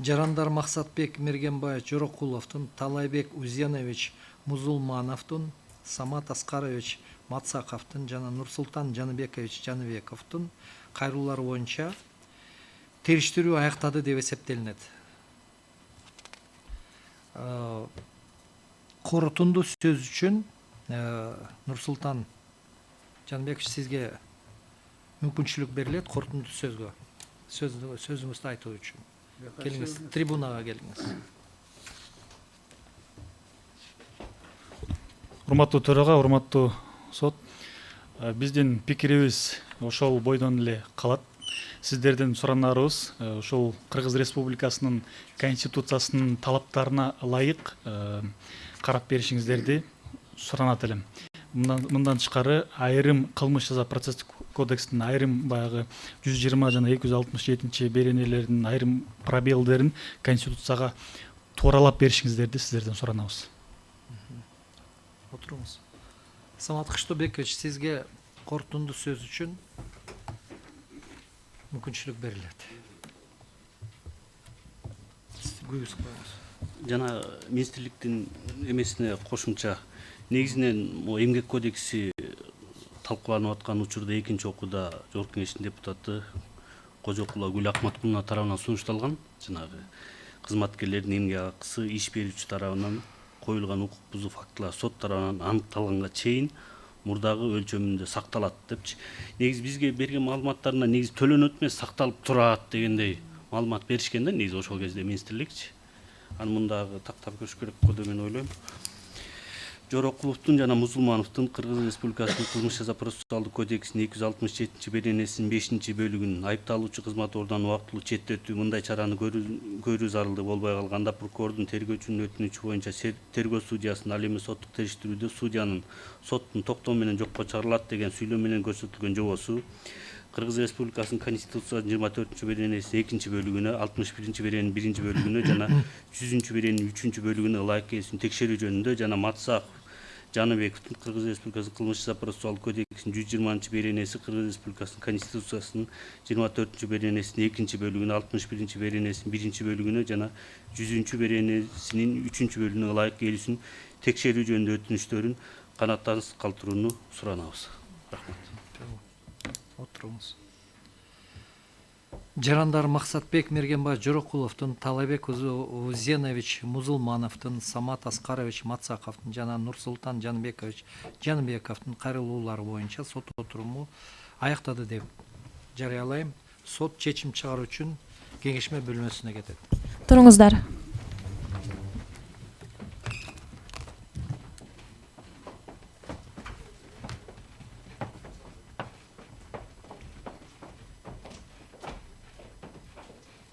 Жарандар Максатбек Мергенбаев Жорокуловдун, Талайбек Узенович Музулмановдун, Самат Аскарович Мацаковдун жана Нурсултан Жаныбекович Жаныбековдун кайрылуулары боюнча териштирүү аяктады деп эсептелинет. Корутунду сөз үчүн Нурсултан Жаныбекович, сизге мүмкүнчүлүк берилет корутунду сөзгө. Сөзүңүздү айтуу үчүн. Келиңиз, трибунага келиңиз. Урматтуу төрага, урматтуу сот, биздин пикирибиз ошол бойдон эле калат. Сиздерден суранарыбыз ошол Кыргыз Республикасынын Конституциясынын талаптарына ылайык карап беришиңиздерди суранат элем. Мындан тышкары айрым кылмыш жаза процесстик кодекстин айрым баягы 120 жана 267 беренелердин айрым пробелдерин Конституцияга тууралап беришиңиздерди сиздерден суранабыз. Отуруңуз. Самат Кыштыбекович, сизге корутунду сөз үчүн мүмкүнчүлүк берилет. Көйгөз коюңуз. Жана министрликтин эмесине кошумча, негизинен эмгек кодекси талкууланып аткан учурда экинчи окууда Жогорку Кеңештин депутаты Кожокулова Гүл Акматкуловна тарабынан сунушталган. Жанагы кызматкерлердин эмгек акысы иш берүүчү тарабынан коюлган укук бузуу фактылар сот тарабынан аныкталганга чейин мурдагы өлчөмүндө сакталат депчи. Негизи бизге берген маалыматтарына негизи төлөнөт эмес, сакталып турат дегендей маалымат беришкен да негизи ошол кезде министрликчи. Аны мындагы тактап көрүш керек го деп мен ойлойм. Жорокуловдун жана Музулмановдун Кыргыз Республикасынын кылмыш жаза процессуалдык кодексинин 267 беренесинин 5-бөлүгүн айыпталуучу кызмат ордунан убактылуу четтетүү мындай чараны көрүү зарылдыгы болбой калганда прокурордун тергөөчүнүн өтүнүчү боюнча тергөө судьясынын ал эми соттук териштирүүдө судьянын соттун токтоо менен жокко чыгарылат деген сүйлөө менен көрсөтүлгөн жобосу Кыргыз Республикасынын Конституциясынын 24-беренесинин 2-бөлүгүнө, 61-берененин 1-бөлүгүнө жана 100-берененин 3-бөлүгүнө ылайык келүүсүн текшерүү жөнүндө жана Мацаков Жаныбековдун Кыргыз Республикасынын кылмыш жаза процессуалдык кодексинин 120-беренеси Кыргыз Республикасынын Конституциясынын 24-беренесинин 2-бөлүгүнө, 61-беренесинин 1-бөлүгүнө жана 100-беренесинин 3-бөлүгүнө ылайык келүүсүн текшерүү жөнүндө өтүнүчтөрүн канааттансыз калтырууну суранабыз. Рахмат. Отуруңуз. Жарандар Максатбек Мергенбаев Жорокуловдун, Талайбек Узенович Музулмановдун, Самат Аскарович Мацаковдун жана Нурсултан Жаныбекович Жаныбековдун кайрылуулары боюнча сот отуруму аяктады деп жарыялайм. Сот чечим чыгаруу үчүн кеңешме бөлмөсүнө кетет. Туруңуздар.